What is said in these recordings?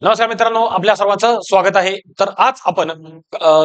नमस्कार मित्रांनो, आपल्या सर्वांचं स्वागत आहे. तर आज आपण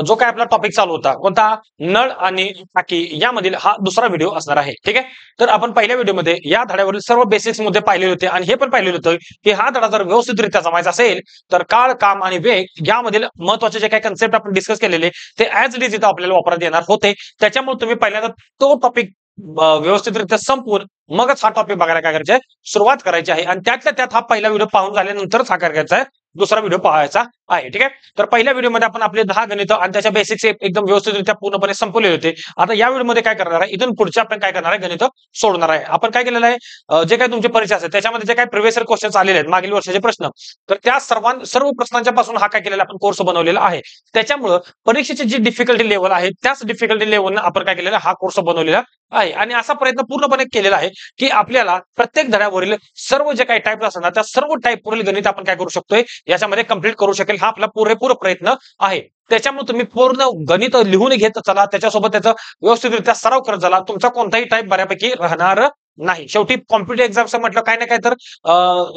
जो काय आपला टॉपिक चालू होता, कोणता नळ आणि टाकी यामधील हा दुसरा व्हिडिओ असणार आहे. ठीक आहे. तर आपण पहिल्या व्हिडिओमध्ये या धड्यावरील सर्व बेसिक्स मुद्दे पाहिलेले होते आणि हे पण पाहिलेलं होतं की हा धडा जर व्यवस्थितरित्या जमायचा असेल तर काळ, काम आणि वेग यामधील महत्त्वाचे जे काही कन्सेप्ट आपण डिस्कस केलेले ते ॲज इट इज इथं आपल्याला वापरण्यात येणार होते. त्याच्यामुळे तुम्ही पहिल्यांदा तो टॉपिक व्यवस्थितरित्या संपवून मगच हा टॉपिक बघायला काय करायचं आहे, सुरुवात करायची आहे आणि त्यातल्या त्यात हा पहिला व्हिडिओ पाहून झाल्यानंतरच हा करायचा आहे दुसरा व्हिडिओ पाहायचा आहे. ठीक आहे. तर पहिल्या व्हिडिओमध्ये आपण आपले 10 गणित आणि त्याच्या बेसिक्स एकदम व्यवस्थितरित्या पूर्णपणे संपवलेले होते. आता या व्हिडिओमध्ये काय करणार आहे, इथून पुढचे आपण काय करणार आहे, गणित सोडणार आहे. आपण काय केलेलं आहे, जे काही तुमचे परीक्षा असतात त्याच्यामध्ये जे काही प्रिव्हियस क्वेश्चन्स आलेले आहेत, मागील वर्षाचे प्रश्न, तर त्या सर्व प्रश्नांच्या पासून हा काय केलेला आपण कोर्स बनवलेला आहे. त्याच्यामुळं परीक्षेची जी डिफिकल्टी लेव्हल आहे त्याच डिफिकल्टी लेव्हलनं आपण काय केलेला हा कोर्स बनवलेला आहे आणि असा प्रयत्न पूर्णपणे केलेला आहे की आपल्याला प्रत्येक धड्यावरील सर्व जे काही टाईप असतात त्या सर्व टाईप वरील गणित आपण काय करू शकतोय, याच्यामध्ये कंप्लीट करू शकेल हा आपला पुरेपूर प्रयत्न आहे. त्याच्यामुळे तुम्ही पूर्ण गणित लिहून घेत चला, त्याच्यासोबत त्याचा व्यवस्थितरित्या सराव करत चला. तुमचा कोणताही टाईप बऱ्यापैकी राहणार नाही. शेवटी कॉम्पिटेटिव्ह एक्झामचं म्हटलं काही ना काही तर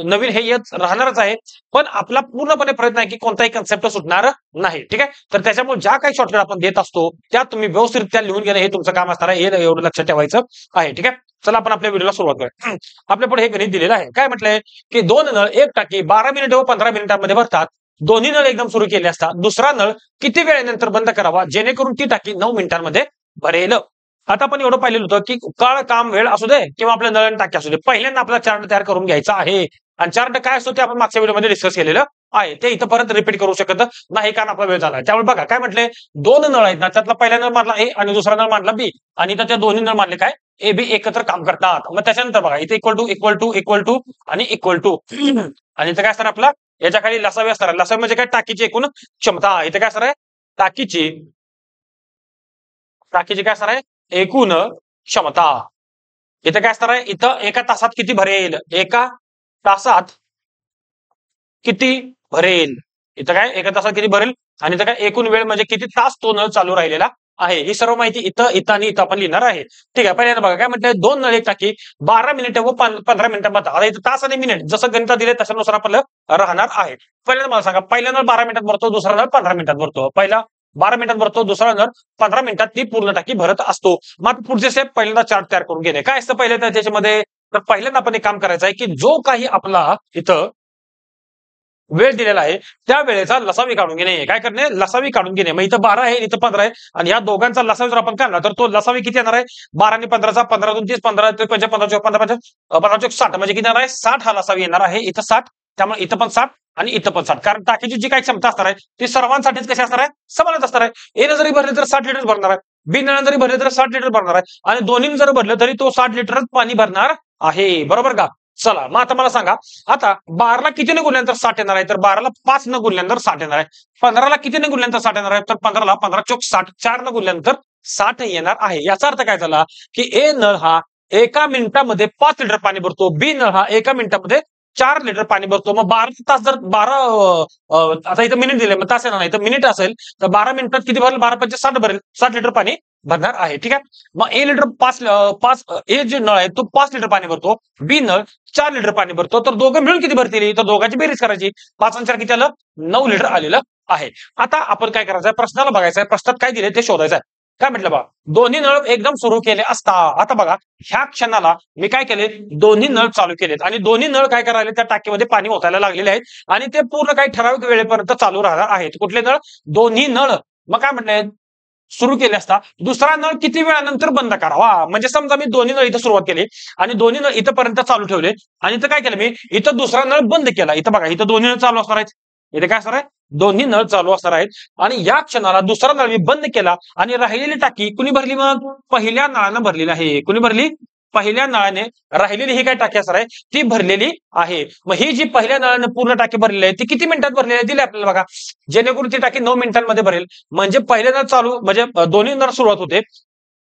नवीन हे येत राहणारच आहे. पण आपला पूर्णपणे प्रयत्न आहे की कोणताही कन्सेप्ट सुटणार नाही. ठीक आहे. तर त्याच्यामुळे ज्या काही शॉर्टकट आपण देत असतो त्या तुम्ही व्यवस्थितरित्या लिहून घेणं हे तुमचं काम असणार आहे. हे एवढं लक्षात ठेवायचं आहे. ठीक आहे. चला आपण आपल्या व्हिडिओला सुरुवात करूया. आपल्या पुढे हे गणित दिलेलं आहे. काय म्हटलंय की 2 नळ 1 टाकी 12 मिनिटे व 15 मिनिटांमध्ये भरतात. दोन्ही नळ एकदम सुरू केले असता दुसरा नळ किती वेळेनंतर बंद करावा जेणेकरून ती टाकी 9 मिनिटांमध्ये भरेल. आता आपण एवढं पाहिलेलं होतं की काळ, काम, वेळ असू दे किंवा आपल्या नळ आणि टाकी असू दे, पहिल्यांदा आपला चार्ट तयार करून घ्यायचा आहे. आणि चार्ट काय असतो ते आपण मागच्या व्हिडिओमध्ये डिस्कस केलेलं आहे. ते इथं परत रिपीट करू शकत नाही कारण आपला वेळ झाला. त्यामुळे बघा काय म्हटले, 2 नळ आहेत ना, त्यातला पहिला नळ मारला ए आणि दुसरा नळ मारला बी आणि इथं त्या दोन्ही नळ मारले काय, ए बी एकत्र काम करतात. मग त्याच्यानंतर बघा इथे equal to equal to equal to आणि इक्वल टू आणि इथं काय असणार आपला, याच्या खाली लसावी असणार. लसावी म्हणजे काय, टाकीची एकूण क्षमता. इथे काय असणार आहे, टाकीची टाकीची काय असणार आहे, एकूण क्षमता. इथं काय असणार आहे, इथं एका तासात किती भरेल, एका तासात किती भरेल. इथं काय एका तासात किती भरेल आणि इथं काय एकूण वेळ म्हणजे किती तास तो नळ चालू राहिलेला आहे. ही सर्व माहिती इथं आणि इथं आपण लिहिणार आहे. ठीक आहे. पहिल्यांदा बघा काय म्हणतंय, 2 नळ 1 टाकी 12 मिनिटे व 15 मिनिटांमध्ये. आता इथं तास आणि मिनिट जसं गणितात दिले तशानुसार आपल्याला राहणार आहे. पहिल्यांदा मला सांगा, पहिला नळ 12 मिनिटात भरतो, दुसरा नळ 15 मिनिटात भरतो. पहिला 12 मिनिटात भरतो, दुसरा नळ 15 मिनिटात ती पूर्ण टाकी भरत असतो. मग पुढचे स्टेप पहिल्यांदा चार्ट तयार करून घेणे. काय असतं पहिल्यांदा त्याच्यामध्ये, तर पहिल्यांदा आपण एक काम करायचं आहे की जो काही आपला इथं वेळ दिलेला आहे त्या वेळेचा लसावी काढून घेणे. काय करणे, लसावी काढून घेणे. मग इथं 12 आहे, इथं 15 आहे आणि या दोघांचा लसावी जर आपण काढला तर तो लसावी किती येणार आहे, 12 आणि 15चा 15 2 30 15 15 15 15 15 60 म्हणजे किती येणार आहे, 60 हा लसावी येणार आहे. इथं 60, त्यामुळे इथं पण 60 आणि इथं पण 60. कारण टाकीची जी काही क्षमता असणार आहे ती सर्वांसाठीच कशी असणार आहे, समानच असणार आहे. ए जरी भरले तर 60 लिटर भरणार आहे, बी नळानं जरी भरले तर 60 लिटर भरणार आहे आणि दोन्ही जर भरलं तरी तो 60 लिटरच पाणी भरणार आहे. बरोबर का. चला मग आता मला सांगा, आता 12ला कितीने गुणल्यानंतर 60 येणार आहे, तर 12ला 5 न गुणल्यानंतर 60 येणार आहे. 15ला कितीने गुणल्यानंतर 60 येणार आहे, तर 15ला 15 चोक 60, 4 न गुणल्यानंतर 60 येणार आहे. याचा अर्थ काय झाला की ए नळ हा एका मिनिटामध्ये 5 लिटर पाणी भरतो, बी नळ हा एका मिनिटामध्ये 4 लिटर पाणी भरतो. मग 12 तास जर 12 आता इथं मिनिट दिले, मग तास येणार नाही तर मिनिट असेल तर 12 मिनिटात किती भरेल, 12 पंचे 60 भरेल, 60 लिटर पाणी भरणार आहे. ठीक आहे. मग ए लिटर 5 ए जे नळ आहे तो 5 लिटर पाणी भरतो, बी नळ 4 लिटर पाणी भरतो, तर दोघं मिळून किती भरतील, तर दोघांची बेरीज करायची. 5 आणि 4 किती आलं, 9 लिटर आलेलं आहे. आता आपण काय करायचं आहे, प्रश्नाला बघायचं आहे, प्रश्नात काय दिले ते शोधायचं आहे. काय म्हटलं बा, दोन्ही नळ एकदम सुरू केले असता. आता बघा ह्या क्षणाला मी काय केले, दोन्ही नळ चालू केलेत आणि दोन्ही नळ काय करायला त्या टाकीमध्ये पाणी ओतायला लागलेले आहेत आणि ते पूर्ण काही ठराविक वेळेपर्यंत चालू राहणार आहेत. कुठले नळ, दोन्ही नळ. मग काय म्हटलंय, सुरू केले असता दुसरा नळ किती वेळानंतर बंद करावा. म्हणजे समजा मी दोन्ही नळ इथं सुरुवात केली आणि दोन्ही नळ इथंपर्यंत चालू ठेवले आणि इथं काय केलं मी, इथं दुसरा नळ बंद केला. इथं बघा इथं दोन्ही नळ चालू असणार आहेत, इथे काय असणार आहे, दोन्ही नळ चालू असणार आहेत आणि या क्षणाला दुसरा नळ मी बंद केला आणि राहिलेली टाकी कुणी भरली, मग पहिल्या नळानं भरलेली आहे. कुणी भरली, पहिल्या नळाने. राहिलेली ही काय टाकी असणार आहे, ती भरलेली आहे. मग ही जी पहिल्या नळाने पूर्ण टाकी भरलेली आहे ती किती मिनिटात भरलेली आहे दिली आपल्याला बघा, जेणेकरून ती टाकी 9 मिनिटांमध्ये भरेल. म्हणजे पहिल्या नळ चालू म्हणजे दोन्ही नळ सुरुवात होते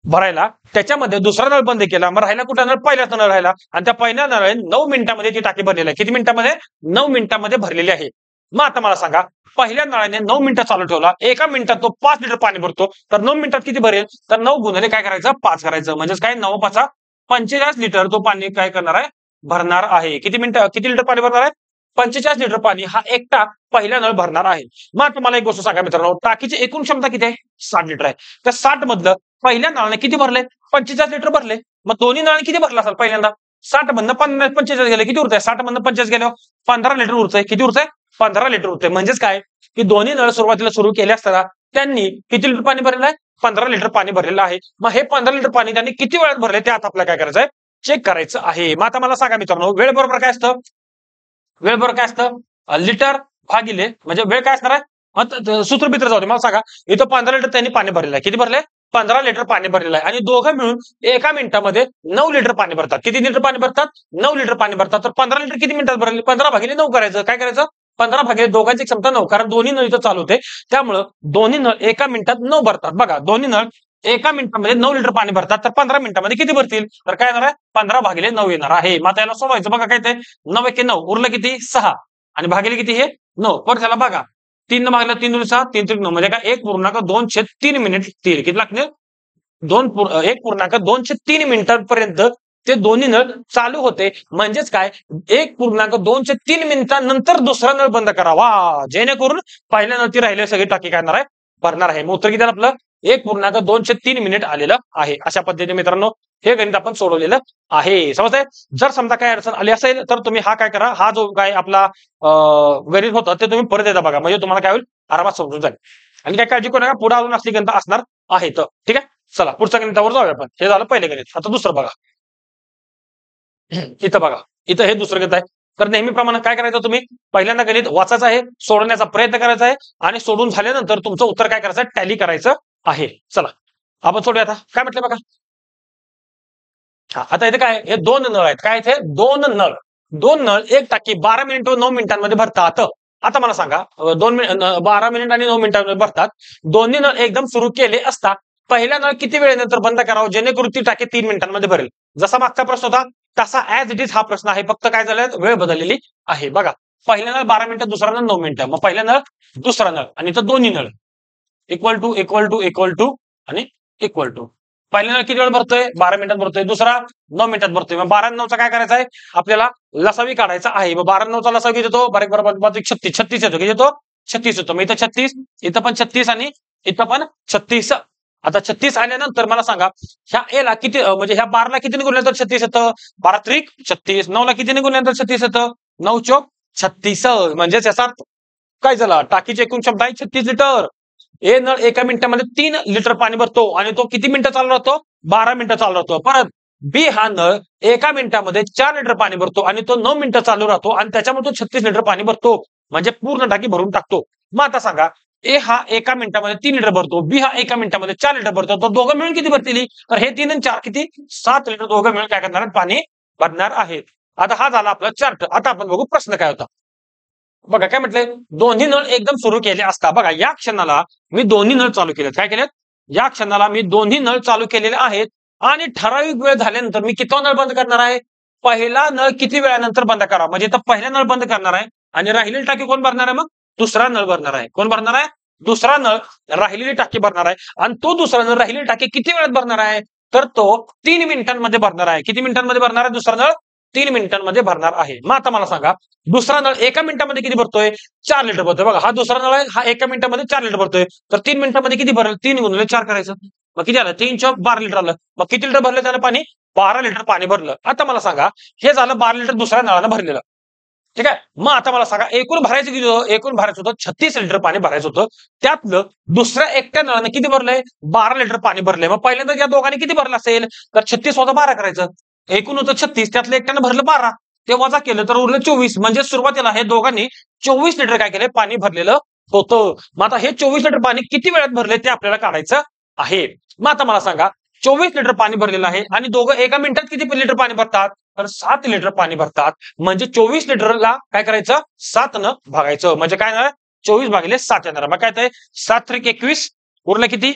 भरायला, त्याच्यामध्ये दुसरा नळ बंद केला, मग राहिला कुठला नळ, पहिलाच नळ राहिला आणि त्या पहिल्या नळाने 9 मिनिटांमध्ये ती टाकी भरलेली आहे. किती मिनिटांमध्ये, 9 मिनिटांमध्ये भरलेली आहे. मग आता मला सांगा, पहिल्या नळाने 9 मिनिटं चालू ठेवला, एका मिनिटात तो 5 लिटर पाणी भरतो, तर 9 मिनिटात किती भरेल, तर 9 गुणिले काय करायचं, 5 करायचं. म्हणजेच काय, 9 5 45 लिटर तो पाणी काय करणार आहे, भरणार आहे. किती लिटर पाणी भरणार आहे, 45 लिटर पाणी हा एकटा पहिला नळ भरणार आहे. मग तुम्हाला एक गोष्ट सांगा मित्रांनो, टाकीची एकूण क्षमता किती आहे? 60 लिटर आहे. तर 60 मधलं पहिल्या नळाने किती भरले? 45 लिटर भरले. मग दोन्ही नळाने किती भरला असेल पहिल्यांदा? 60 मधनं 45 गेले, किती उरतंय? 60 मधनं 45 गेल्यावर 15 लिटर उरतंय. किती उरतंय? 15 लिटर उरतंय. म्हणजेच काय की दोन्ही नळ सुरुवातीला सुरू केले असताना त्यांनी किती लिटर पाणी भरलेलं आहे? 15 लिटर पाणी भरलेलं आहे. मग हे 15 लिटर पाणी त्यांनी किती वेळात भरले ते आता आपल्याला काय करायचं आहे? चेक करायचं आहे. मग आता मला सांगा मित्रांनो, वेळ बरोबर काय असतं? वेळ बरोबर काय असतं? लिटर भागिले, म्हणजे वेळ काय असणार आहे? सूत्रमित्र जाऊ दे, मला सांगा. इथं 15 लिटर त्यांनी पाणी भरलेलं आहे. किती भरले? 15 लिटर पाणी भरलेलं आहे. आणि दोघं मिळून एका मिनिटामध्ये 9 लिटर पाणी भरतात. किती लिटर पाणी भरतात? 9 लिटर पाणी भरतात. तर 15 लिटर किती मिनिटात भरले? 15 भागिले 9 करायचं. काय करायचं? 15 भागिले दोघांची क्षमता 9, कारण दोन्ही नळ इथं चालू होते. त्यामुळं दोन्ही नळ एका मिनिटात 9 भरतात. बघा, दोन्ही नळ एका मिनिटामध्ये 9 लिटर पाणी भरतात. तर 15 मिनिटामध्ये किती भरतील? तर काय येणार आहे? 15 भागिले 9 येणार आहे. मग याला सोडवायचं. बघा काय ते 9 एके 9, उरलं किती? 6, आणि भागिले किती? हे 9. परत त्याला बघा, 3 भागिले 3 दूनी 6, 3 3 9, म्हणजे काय 1.203 मिनिट लागतील. किती लागतील? 1.203 मिनिटांपर्यंत ते दोन्ही नळ चालू होते. म्हणजेच काय, 1.203 मिनिटांनंतर दुसरा नळ बंद करावा, जेणेकरून पहिल्या नळती राहिले सगळी टाकी काय आहे? भरणार आहे. मग उत्तर किती आपलं? 1.203 मिनिट आलेलं आहे. अशा पद्धतीने मित्रांनो हे गणित आपण सोडवलेलं आहे. समजतंय? जर समजा काय अडचण आली असेल तर तुम्ही हा काय करा, हा जो काय आपला गणित होता ते तुम्ही परत एकदा बघा, म्हणजे तुम्हाला काय होईल? आरामात समजून जाईल. आणि काय काळजी करू नका, पुढे अजून असली गणित असणार आहेत. ठीक आहे, चला पुढच्या गणितावर जाऊया आपण. हे झालं पहिले गणित. आता दुसरं बघा. इथं बघा, इथं हे दुसरं गणित आहे. तर नेहमीप्रमाणे काय करायचं? तुम्ही पहिल्यांदा गणित वाचायचं आहे, सोडवण्याचा प्रयत्न करायचा आहे, आणि सोडून झाल्यानंतर तुमचं उत्तर काय करायचं? टॅली करायचं आहे. चला आपण सोडूया. आता काय म्हटलं बघा. आता इथे काय? हे 2 नळ आहेत. काय इथे? 2 नळ. 2 नळ एक टाकी 12 मिनिट व 9 मिनिटांमध्ये भरतात. आता मला सांगा, 12 मिनिट आणि 9 मिनिटांमध्ये भरतात. दोन्ही नळ एकदम सुरू केले असता पहिला नळ किती वेळेनंतर बंद करावा, जेणेकरून ती टाकी 3 मिनिटांमध्ये भरेल? जसा मागचा प्रश्न होता तसा ऍज इट इज हा प्रश्न आहे. फक्त काय झालं? वेळ बदललेली आहे. बघा, पहिला नळ 12 मिनिटं, दुसरा नळ 9 मिनिटं. मग पहिला नळ, दुसरा नळ, आणि इथं दोन्ही नळ equal to equal to equal to आणि इक्वल टू. पहिल्या नळ किती वेळ भरतोय? 12 मिनिटात भरतोय. दुसरा 9 मिनिटात भरतोय. मग 12 9चा काय करायचा आहे? आपल्याला लसावी काढायचा आहे. मग 12 9चा लसावी किती येतो? बारीक बरोबर 36 36 येतो. किती येतो? 36 येतो. मग इथं 36, इथं पण 36, आणि इथं पण 36. आता 36 आल्यानंतर मला सांगा, ह्या एला किती, म्हणजे ह्या 12 ला कितीने गुणल्यानंतर 36 येतं? 12 त्रिक 36. 9 ला कितीने गुणल्यानंतर 36 येतं? 9 चोक 36. म्हणजेच याचा अर्थ काय झाला? टाकीची एकूण क्षमता आहे 36 लिटर. ए नळ एका मिनिटामध्ये 3 लिटर पाणी भरतो, आणि तो किती मिनिटं चालू राहतो? 12 मिनिटं चालू राहतो. परत बी हा नळ एका मिनिटामध्ये 4 लिटर पाणी भरतो, आणि तो 9 मिनिटं चालू राहतो, आणि त्याच्यामध्ये तो 36 लिटर पाणी भरतो, म्हणजे पूर्ण टाकी भरून टाकतो. मग आता सांगा, ए हा एका मिनिटामध्ये 3 लिटर भरतो, बी हा एका मिनिटामध्ये 4 लिटर भरतो, तर दोघं मिळून किती भरतील? तर हे 3 आणि 4 किती? 7 लिटर दोघं मिळून काय करणार? पाणी भरणार आहेत. आता हा झाला आपला चार्ट. आता आपण बघू प्रश्न काय होता. बघा काय म्हटलंय? दोन्ही नळ एकदम सुरू केले असता. बघा, या क्षणाला मी दोन्ही नळ चालू केलेत. काय केलेत? या क्षणाला मी दोन्ही नळ चालू केलेले आहेत, आणि ठराविक वेळ झाल्यानंतर मी किती नळ बंद करणार आहे? पहिला नळ किती वेळानंतर बंद करा, म्हणजे तर पहिला नळ बंद करणार आहे, आणि राहिलेली टाकी कोण भरणार आहे? मग दुसरा नळ भरणार आहे. कोण भरणार आहे? दुसरा नळ राहिलेली टाकी भरणार आहे. आणि तो दुसरा नळ राहिलेली टाकी किती वेळात भरणार आहे? तर तो 3 मिनिटांमध्ये भरणार आहे. किती मिनिटांमध्ये भरणार आहे दुसरा नळ? 3 मिनिटांमध्ये भरणार आहे. मग आता मला सांगा, दुसरा नळ एका मिनिटामध्ये किती भरतोय? 4 लिटर भरतोय. बघा, हा दुसरा नळ आहे, हा एका मिनिटामध्ये 4 लिटर भरतोय. तर 3 मिनिटांमध्ये किती भरेल? 3 गुणिले 4 करायचं. मग किती आलं? 3 चौक 12 लिटर आलं. मग किती लिटर भरलं त्यानं पाणी? 12 लिटर पाणी भरलं. आता मला सांगा, हे झालं 12 लिटर दुसऱ्या नळानं भरलेलं. ठीक आहे. मग आता मला सांगा, एकूण भरायचं किती होतं? एकूण भरायचं होतं 36 लिटर पाणी भरायचं होतं. त्यातलं दुसऱ्या एकट्या नळानं किती भरलंय? 12 लिटर पाणी भरलंय. मग पहिल्यांदा या दोघांनी किती भरलं असेल? तर 36 वजा 12 करायचं. एकूण होतं 36, त्यातलं एकट्यानं भरलं 12, ते वजा केलं तर उरलं 24. म्हणजे सुरुवातीला हे दोघांनी 24 लिटर काय केलं? पाणी भरलेलं होतं. मग आता हे 24 लिटर पाणी किती वेळात भरले ते आपल्याला काढायचं आहे. मग आता मला सांगा, 24 लिटर पाणी भरलेलं आहे, आणि दोघं एका मिनिटात किती लिटर पाणी भरतात? तर 7 लिटर पाणी भरतात. म्हणजे 24 लिटरला काय करायचं? 7 न भागायचं. म्हणजे काय येणार? 24 भागिले 7 येणार. मग काय ते 7 त्रिक 21, उरलं किती?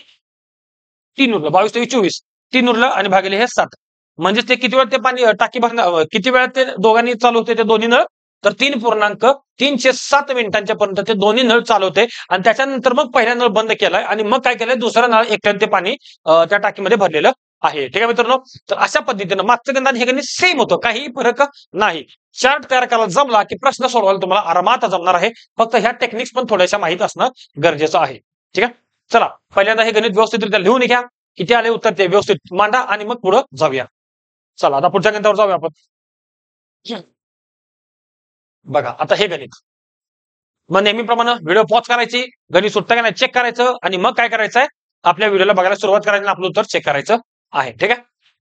3 उरलं. 22 23 24, 3 उरलं, आणि भागिले हे 7. म्हणजे ते किती वेळ ते पाणी टाकी भरणार, किती वेळात ते दोघांनी चालू होते ते दोन्ही नळ? तर 3.307 मिनिटांच्या पर्यंत ते दोन्ही नळ चालवते, आणि त्याच्यानंतर मग पहिला नळ बंद केलाय, आणि मग काय केलंय? दुसरा नळ एकट्याने ते पाणी त्या टाकीमध्ये भरलेलं आहे. ठीक आहे मित्रांनो, तर अशा पद्धतीनं मागचं गणित आणि हे गणित सेम होतं, काही फरक नाही. चार्ट तयार करायला जमला की प्रश्न सोडवायला तुम्हाला आरामात जमणार आहे. फक्त ह्या टेक्निक्स पण थोड्याशा माहित असणं गरजेचं आहे. ठीक आहे, चला पहिल्यांदा हे गणित व्यवस्थितरित्या लिहून घ्या. किती आले उत्तर ते व्यवस्थित मांडा आणि मग पुढे जाऊया. चला आता पुढच्या गणितावर जाऊया आपण. बघा आता हे गणित, मग नेहमीप्रमाणे व्हिडिओ पॉज करायची, गणित सुटतं का नाही चेक करायचं आणि मग काय करायचंय, आपल्या व्हिडिओला बघायला सुरुवात करायची आणि आपलं उत्तर चेक करायचं आहे. ठीक आहे,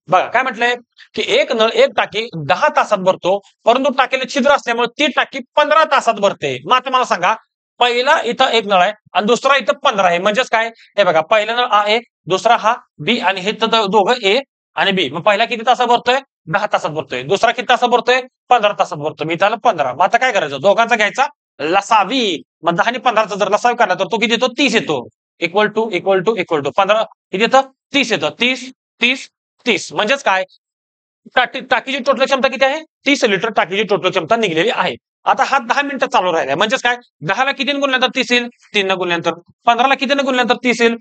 बघा काय म्हटलंय की एक नळ एक टाकी 10 तासात भरतो, परंतु टाकीला छिद्र असल्यामुळे ती टाकी 15 तासात भरते. मग आता मला सांगा, पहिला इथं एक नळ आहे आणि दुसरा इथं 15 आहे, म्हणजेच काय, हे बघा पहिला नळ आहे, दुसरा हा बी आणि हे दोघं ए आणि बी. मग पहिला किती तासात भरतोय, 10 तासात भरतोय, दुसरा किती तासात भरतोय, 15 तासात भरतोय. मी त्याला 15. मग आता काय करायचं, दोघांचा घ्यायचा लसावी. मग 10 आणि 15चा जर लसावी काढला तर तो किती येतो, 30 येतो. इक्वल टू 15 किती येतं, 30 येतं. 30 म्हणजेच काय, टाकीची टोटल क्षमता किती आहे, 30 लिटर टाकीची टोटल क्षमता निघलेली आहे. आता हा 10 मिनिटं चालू राहिला, म्हणजेच काय, 10ला किती गुणल्यानंतर 30 येईल, 3 गुणल्यानंतर. 15ला किती गुणल्यानंतर 30 येईल,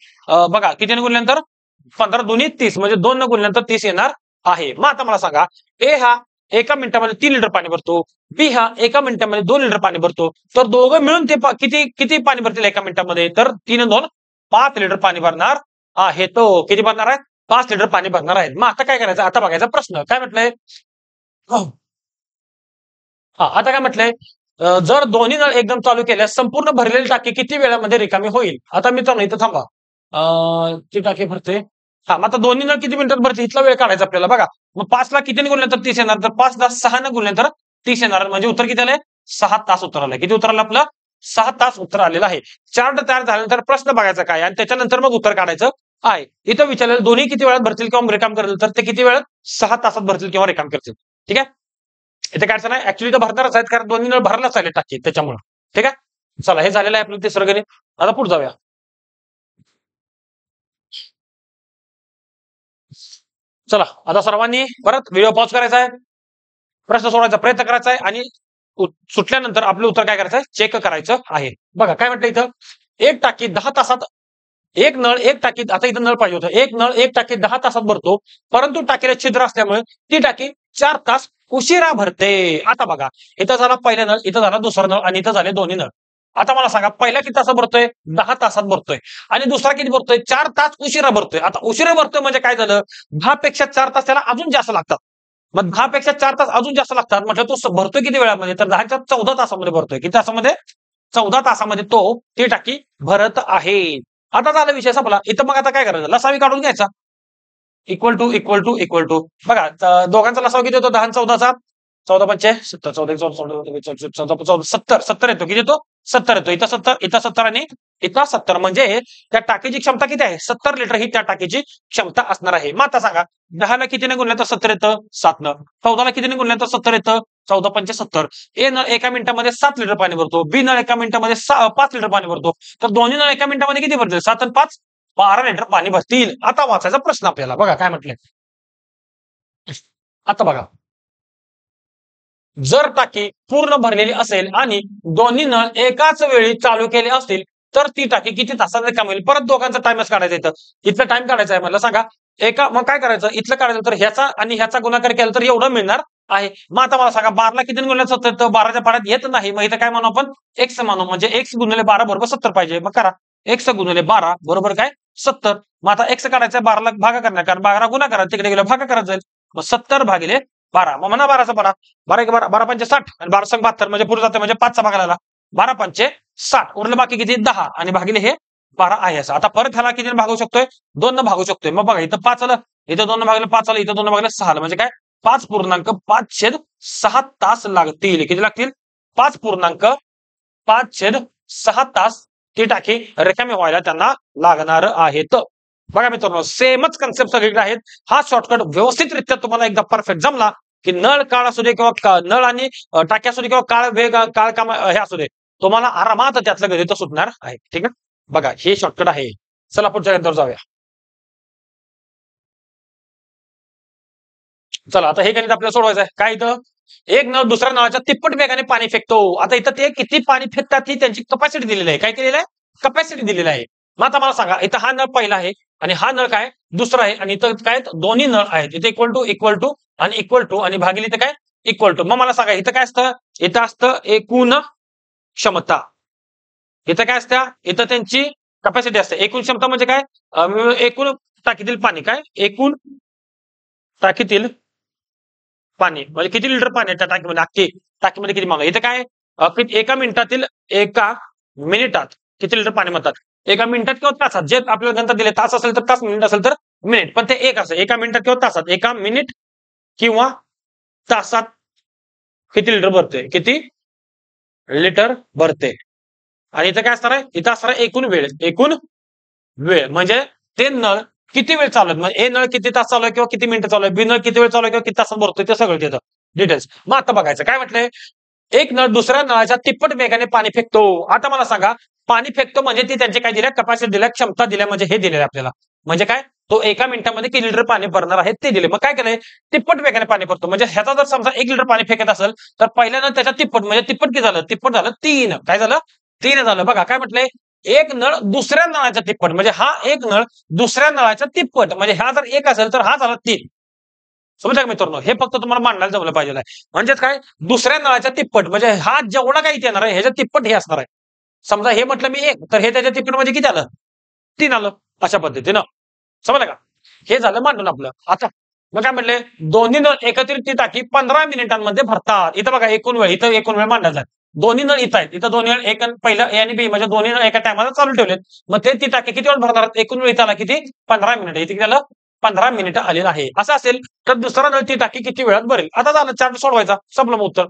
बघा किती गुणल्यानंतर 15 दोन्ही 30, म्हणजे 2 गुणल्यानंतर 30 येणार आहे. मग आता मला सांगा, ए हा एका मिनिटामध्ये 3 लिटर पाणी भरतो, बी हा एका मिनिटामध्ये 2 लिटर पाणी भरतो, तर दोघं मिळून ते किती किती पाणी भरतील एका मिनिटामध्ये, तर 3 2 5 लिटर पाणी भरणार आहे. तो किती भरणार आहे, 5 लिटर पाणी भरणार आहेत. मग आता काय करायचं, आता बघायचा प्रश्न काय म्हटलंय, हा आता काय म्हटलंय, जर दोन्ही नळ एकदम चालू केल्यास संपूर्ण भरलेली टाकी किती वेळामध्ये रिकामी होईल. आता मित्रांनो इथं थांबा, ती टाकी भरते, हा मग आता दोन्ही नळ किती मिनिटात भरते, इथला वेळ काढायचा आपल्याला. बघा मग 5ला किती गुणल्यानंतर 30 येणार, तर 5 ला 6 गुणल्यानंतर 30 येणार, म्हणजे उत्तर किती आलंय, 6 तास उत्तर आलंय. किती उत्तर आलं आपलं, 6 तास उत्तर आलेलं आहे. चार्ट तयार झाल्यानंतर प्रश्न बघायचा काय आणि त्याच्यानंतर मग उत्तर काढायचं आहे. इथं विचारलेलं दोन्ही किती वेळात भरतील किंवा रिकाम करतील, तर ते किती वेळात, 6 तासात भरतील किंवा रिकाम करतील. ठीक आहे, इथे काय नाही, ऍक्च्युली तर भरणारच आहेत, कारण दोन्ही नळ भरलाच आले टाकी त्याच्यामुळे. ठीक आहे, चला हे झालेलं आहे आपलं तिसरं गणित. आता पुढे जाऊया. चला आता सर्वांनी परत व्हिडिओ पॉज करायचा आहे, प्रश्न सोडवायचा प्रयत्न करायचा आहे आणि सुटल्यानंतर आपलं उत्तर काय करायचं आहे, चेक करायचं आहे. बघा काय म्हटलं इथं, एक टाकी 10 तासात, एक नळ एक टाकीत, आता इथं नळ पाहिजे होतं, एक नळ एक टाकी 10 तासात भरतो, परंतु टाकीला छिद्र असल्यामुळे ती टाकी 4 तास उशिरा भरते. आता बघा, इथं झाला पहिला नळ, इथं झाला दुसरा नळ आणि इथं झाले दोन्ही नळ. आता मला सांगा, पहिला किती तासात भरतोय, 10 तासात भरतोय आणि दुसरा किती भरतोय, 4 तास उशिरा भरतोय. आता उशिरा भरतोय म्हणजे काय झालं, 10 पेक्षा 4 तास त्याला अजून जास्त लागतात. मग 10 पेक्षा 4 तास अजून जास्त लागतात म्हटलं, तो भरतोय किती वेळामध्ये, तर 10च्या 14 तासामध्ये भरतोय. किती तासामध्ये, 14 तासामध्ये तो ती टाकी भरत आहे. आता झाला विषय संपला. इथं मग आता काय करायचं, लसावी काढून घ्यायचा. इक्वल टू बघा, दोघांचा लसाव किती होतो, 10 आणि 14चा, 14 पंचे 70, 14 70 येतो. किती येतो, 70 येतो. इथं 70, इथं 70 आणि इथं 70, म्हणजे त्या टाकीची क्षमता किती आहे, 70 लिटर ही त्या टाकीची क्षमता असणार आहे. मग आता सांगा, 10ला कितीने गुणलं तर 70 येतं, 7नं. 14ला कितीने गुणलं तर 70 येतं, 14 पंचे 70. ए नळ एका मिनिटामध्ये 7 लिटर पाणी भरतो, बी नळ एका मिनिटामध्ये 5 लिटर पाणी भरतो, तर दोन्ही नळ एका मिनिटामध्ये किती भरतील, 7 आणि 5 12 लिटर पाणी भरतील. आता वाचायचा प्रश्न आपल्याला, बघा काय म्हटलंय. आता बघा, जर टाकी पूर्ण भरलेली असेल आणि दोन्ही नळ एकाच वेळी चालू केले असतील, तर ती टाकी किती तासात रिकामी होईल. परत दोघांचा टाइमच काढायचा, इथं इथला टाइम काढायचा आहे मला सांगा. मग काय करायचं, इथलं काढायचं तर ह्याचा आणि ह्याचा गुणाकार केला तर एवढं मिळणार आहे. मग आता मला सांगा, 12ला किती गुणले 70, तर 12च्या पाड्यात येत नाही. मग इथं काय म्हणू आपण, एक्स म्हणू, म्हणजे एक्स गुणिले 12 बरोबर 70 पाहिजे. मग करा, एक्स गुणिले 12 बरोबर काय, 70. मग आता एक्स काढायचा, 12ला भागा करणार, कारण 12 गुणाकार तिकडे गेला भागा करत जाईल. मग 70 भागिले 12, मग म्हणा 12चा 12, 12 1 12, 12 पंचे 60 आणि 12 संग 72, म्हणजे पुढे जाते, म्हणजे 5चा भाग आला, 12 पंचे 60, उरलं बाकी किती 10 आणि भागिले हे 12 आहे असं. आता परत ह्याला किती भागू शकतोय, 2 न भागू शकतोय. मग बघा इथं 5 आलं, इथं 2 भागले 5 आलं, इथं 2 भागले 6 आलं, म्हणजे काय 5.5/6 तास लागतील. किती लागतील, 5.5/6 तास ती टाकी रिकामी व्हायला त्यांना लागणार आहेत. बघा मित्रांनो, सेमच कन्सेप्ट सगळीकडे आहेत. हा शॉर्टकट व्यवस्थितरित्या तुम्हाला एकदा परफेक्ट जमला की नळ काळ असू दे किंवा नळ आणि टाकी असू दे किंवा काळ काम हे असू दे, तुम्हाला आरामात त्यातलं गणित सुटणार आहे. ठीक आहे, बघा हे शॉर्टकट आहे. चला पुढच्या गणितावर जाऊया. चला आता हे गणित आपल्याला सोडवायचं आहे. काय इथं, एक नळ दुसऱ्या नळाच्या तिप्पट वेगाने पाणी फेकतो. आता इथं ते किती पाणी फेकतात ही त्यांची कपॅसिटी दिलेली आहे. काय केलेलं आहे, कपॅसिटी दिलेली आहे. मग आता मला सांगा, इथं हा नळ पहिला आहे आणि हा नळ काय दुसरा आहे आणि इथं काय दोन्ही नळ आहेत. इथे इक्वल टू आणि भागिले इथे काय इक्वल टू. मग मला सांगा इथं काय असतं, इथं असतं एकूण क्षमता. इथं काय असत्या, इथं त्यांची कॅपॅसिटी असते. एकूण क्षमता म्हणजे काय, एकूण टाकीतील पाणी, काय एकूण टाकीतील पाणी म्हणजे किती लिटर पाणी आहे त्या टाकीमध्ये, अख्खी टाकीमध्ये किती मागं. इथं काय एका मिनिटातील, एका मिनिटात किती लिटर पाणी म्हणतात. एका मिनिटात किंवा तासात, जे आपल्याला गणितात दिले, तास असेल तर तास, मिनिट असेल तर मिनिट, पण ते एक असं एका मिनिटात किंवा तासात, एका मिनिट किंवा तासात किती लिटर भरते, किती लिटर भरते. आणि इथं काय असणार आहे, इथं असणार आहे एकूण वेळ म्हणजे ते नळ किती वेळ चालू आहे, म्हणजे ए नळ किती तास चालू आहे किंवा किती मिनिटं चालू आहे, बी नळ किती वेळ चालू आहे किंवा किती तासात भरतोय, ते सगळं देतं डिटेल्स. मग आता बघायचं काय म्हटलंय, एक नळ दुसऱ्या नळाच्या तिप्पट वेगाने पाणी फेकतो. आता मला सांगा, पाणी फेकतो म्हणजे ती त्यांचे काय दिल्या, कॅपॅसिटी दिल्या, क्षमता दिल्या, म्हणजे हे दिलेलं आपल्याला, म्हणजे काय तो एका मिनिटामध्ये किती लिटर पाणी भरणार आहे ते दिले. मग काय केलंय, तिप्पट वेगाने पाणी भरतो. म्हणजे ह्याचा जर समजा 1 लिटर पाणी फेकत असेल तर पहिल्यानं त्याच्या तिप्पट, म्हणजे तिप्पट किती झालं, तिप्पट झालं 3. काय झालं, 3 झालं. बघा काय म्हटलंय, एक नळ दुसऱ्या नळाच्या तिप्पट, म्हणजे हा एक नळ दुसऱ्या नळाच्या तिप्पट, म्हणजे हा जर 1 असेल तर हा झाला 3. समजा मित्रांनो, हे फक्त तुम्हाला मांडायला जमलं पाहिजे. म्हणजेच काय, दुसऱ्या नळाच्या तिप्पट, म्हणजे हा जेवढा काही येणार आहे ह्याच्या तिप्पट हे असणार आहे. समजा हे म्हटलं मी 1, तर हे त्याच्या तिप्पट म्हणजे किती आलं, 3 आलं. अशा पद्धतीनं समजलं का, हे झालं मांडून आपलं. आता मग काय म्हटले, दोन्ही नळ एकत्रित ती टाकी 15 मिनिटांमध्ये भरतात. इथं बघा एकूण वेळ, इथं एकूण वेळ मांडायचा. दोन्ही नळ इथं आहेत, इथं दोन्ही नळ, एक पहिलं ए आणि बी, म्हणजे दोन्ही नळ एका टायमाला चालू ठेवलेत. मग ते ती टाकी किती वेळ भरणार, एकूण वेळ इथं आला किती, 15 मिनिटं. इथे किती आलं, 15 मिनिटं आलेलं आहे. असं असेल तर दुसरा नळ ती टाकी किती वेळात भरेल. आता झालं, चार्ट सोडवायचा, संपलं मग उत्तर.